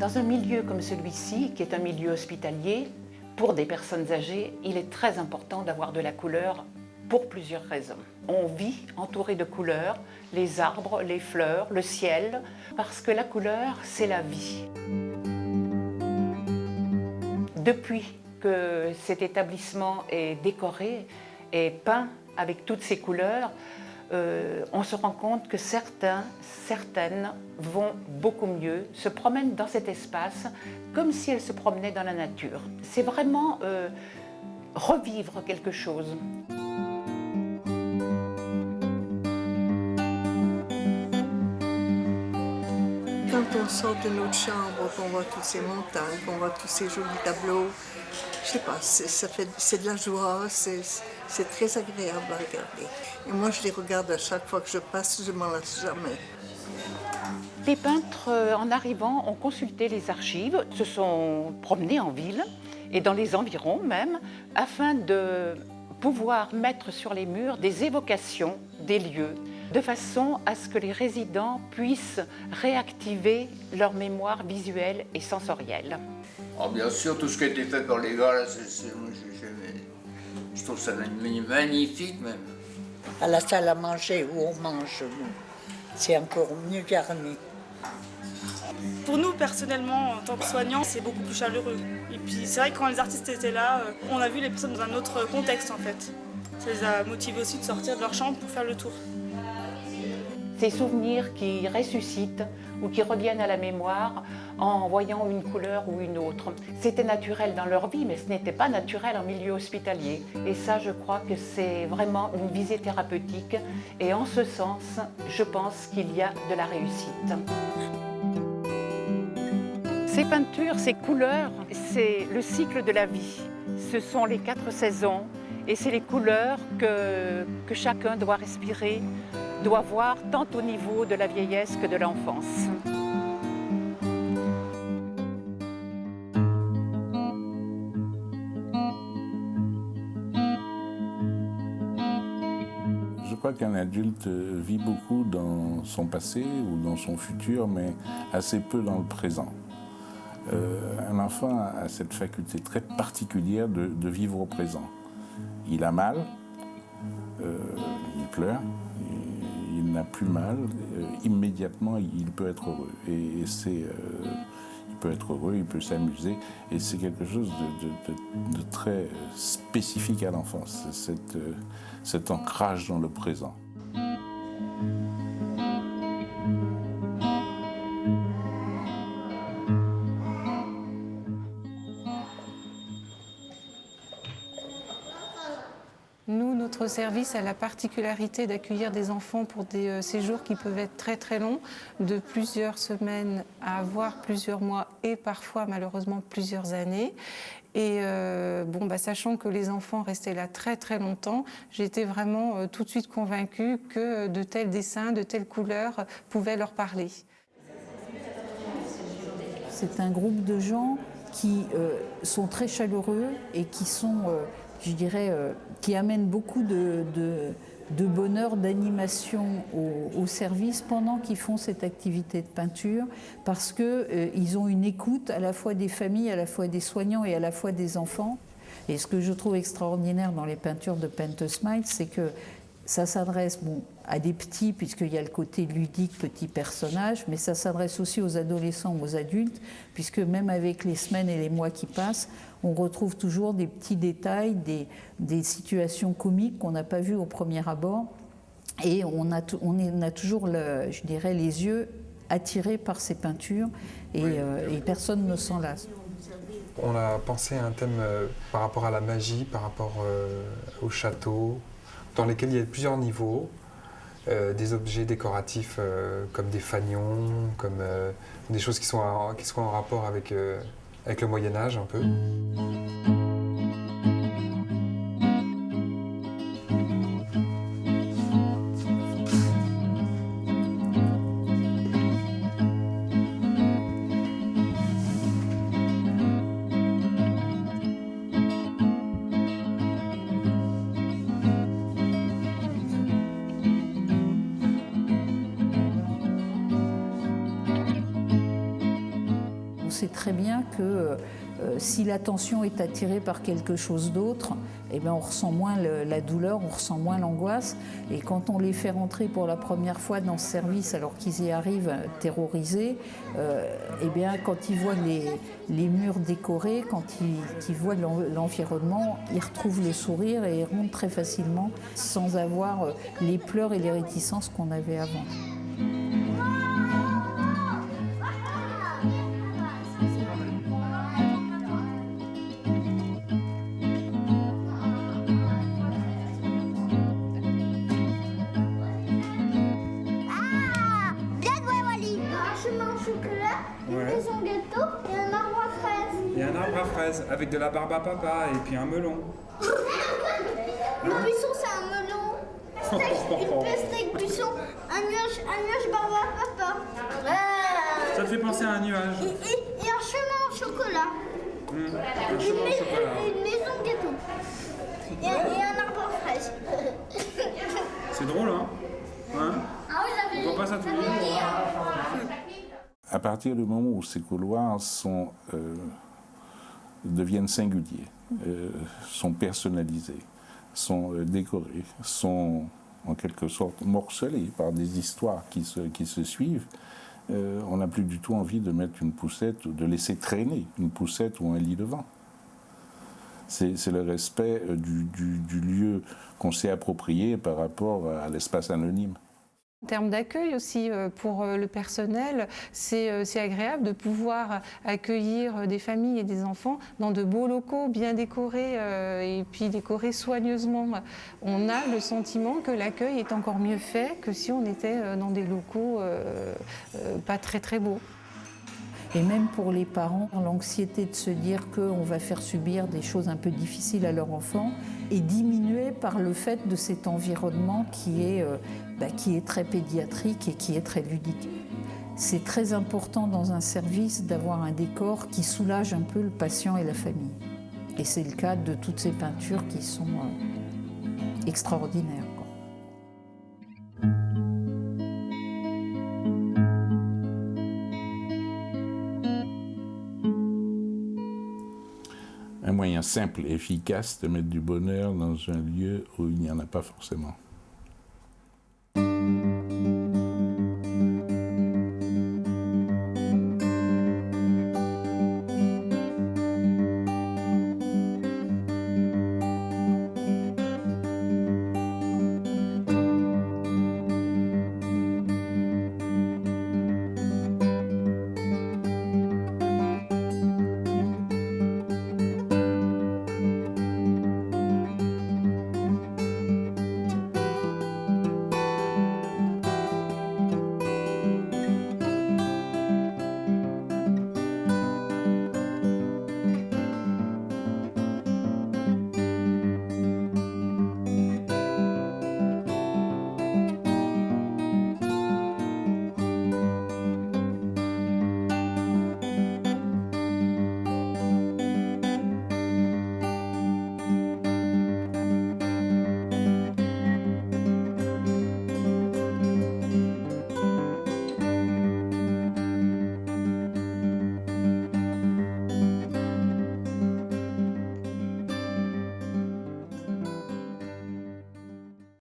Dans un milieu comme celui-ci, qui est un milieu hospitalier, pour des personnes âgées, il est très important d'avoir de la couleur pour plusieurs raisons. On vit entouré de couleurs, les arbres, les fleurs, le ciel, parce que la couleur, c'est la vie. Depuis que cet établissement est décoré et peint avec toutes ces couleurs, on se rend compte que certaines vont beaucoup mieux, se promènent dans cet espace comme si elles se promenaient dans la nature. C'est vraiment revivre quelque chose. Quand on sort de notre chambre, qu'on voit toutes ces montagnes, qu'on voit tous ces jolis tableaux, je sais pas, c'est de la joie, c'est très agréable à regarder. Et moi, je les regarde à chaque fois que je passe, je m'en lasse jamais. Les peintres, en arrivant, ont consulté les archives, se sont promenés en ville et dans les environs même, afin de pouvoir mettre sur les murs des évocations des lieux, de façon à ce que les résidents puissent réactiver leur mémoire visuelle et sensorielle. Oh, bien sûr, tout ce qui a été fait par les gars, là, je trouve ça magnifique même. À la salle à manger où on mange, c'est encore mieux garni. Pour nous, personnellement, en tant que soignants, c'est beaucoup plus chaleureux. Et puis c'est vrai que quand les artistes étaient là, on a vu les personnes dans un autre contexte en fait. Ça les a motivés aussi de sortir de leur chambre pour faire le tour. Ces souvenirs qui ressuscitent ou qui reviennent à la mémoire en voyant une couleur ou une autre. C'était naturel dans leur vie, mais ce n'était pas naturel en milieu hospitalier. Et ça, je crois que c'est vraiment une visée thérapeutique. Et en ce sens, je pense qu'il y a de la réussite. Ces peintures, ces couleurs, c'est le cycle de la vie. Ce sont les 4 saisons et c'est les couleurs que chacun doit respirer, doit voir tant au niveau de la vieillesse que de l'enfance. Je crois qu'un adulte vit beaucoup dans son passé ou dans son futur, mais assez peu dans le présent. Un enfant a cette faculté très particulière de vivre au présent. Il a mal, il pleure, il n'a plus mal, immédiatement il peut être heureux. Et il peut être heureux, il peut s'amuser, et c'est quelque chose de très spécifique à l'enfance, cet ancrage dans le présent. Nous, notre service a la particularité d'accueillir des enfants pour des séjours qui peuvent être très très longs, de plusieurs semaines à voire plusieurs mois et parfois malheureusement plusieurs années. Et sachant que les enfants restaient là très très longtemps, j'étais vraiment tout de suite convaincue que de tels dessins, de telles couleurs pouvaient leur parler. C'est un groupe de gens qui sont très chaleureux et qui sont, qui amènent beaucoup de bonheur, d'animation au service pendant qu'ils font cette activité de peinture, parce qu'ils ont une écoute à la fois des familles, à la fois des soignants et à la fois des enfants. Et ce que je trouve extraordinaire dans les peintures de Paint a Smile, c'est que ça s'adresse à des petits, puisqu'il y a le côté ludique, petit personnage, mais ça s'adresse aussi aux adolescents ou aux adultes, puisque même avec les semaines et les mois qui passent, on retrouve toujours des petits détails, des situations comiques qu'on n'a pas vues au premier abord. Et on a toujours, les yeux attirés par ces peintures, et personne ne s'en lasse. On a pensé à un thème par rapport à la magie, par rapport au château, dans lesquels il y a plusieurs niveaux, des objets décoratifs comme des fanions, comme des choses qui sont en rapport avec le Moyen-Âge un peu. sait très bien que si l'attention est attirée par quelque chose d'autre, eh bien on ressent moins la douleur, on ressent moins l'angoisse. Et quand on les fait rentrer pour la première fois dans ce service, alors qu'ils y arrivent terrorisés, eh bien quand ils voient les murs décorés, quand ils voient l'environnement, ils retrouvent le sourire et ils rentrent très facilement sans avoir les pleurs et les réticences qu'on avait avant. Avec de la barbe à papa et puis un melon. Le buisson, c'est un melon. Une pastèque buisson, un nuage barbe à papa. Ça te fait penser à un nuage. Et un chemin en chocolat. Un chemin en chocolat. Une maison de gâteau. Et un arbre en fraise. C'est drôle, hein? On voit pas ça tous les jours. À partir du moment où ces couloirs deviennent singuliers, sont personnalisés, sont décorés, sont en quelque sorte morcelés par des histoires qui se suivent, on n'a plus du tout envie de mettre une poussette ou de laisser traîner une poussette ou un lit devant. C'est le respect du lieu qu'on s'est approprié par rapport à l'espace anonyme. En termes d'accueil aussi, pour le personnel, c'est agréable de pouvoir accueillir des familles et des enfants dans de beaux locaux bien décorés et puis décorés soigneusement. On a le sentiment que l'accueil est encore mieux fait que si on était dans des locaux pas très très beaux. Et même pour les parents, l'anxiété de se dire qu'on va faire subir des choses un peu difficiles à leur enfant est diminuée par le fait de cet environnement qui est très pédiatrique et qui est très ludique. C'est très important dans un service d'avoir un décor qui soulage un peu le patient et la famille. Et c'est le cas de toutes ces peintures qui sont extraordinaires. Un moyen simple et efficace de mettre du bonheur dans un lieu où il n'y en a pas forcément.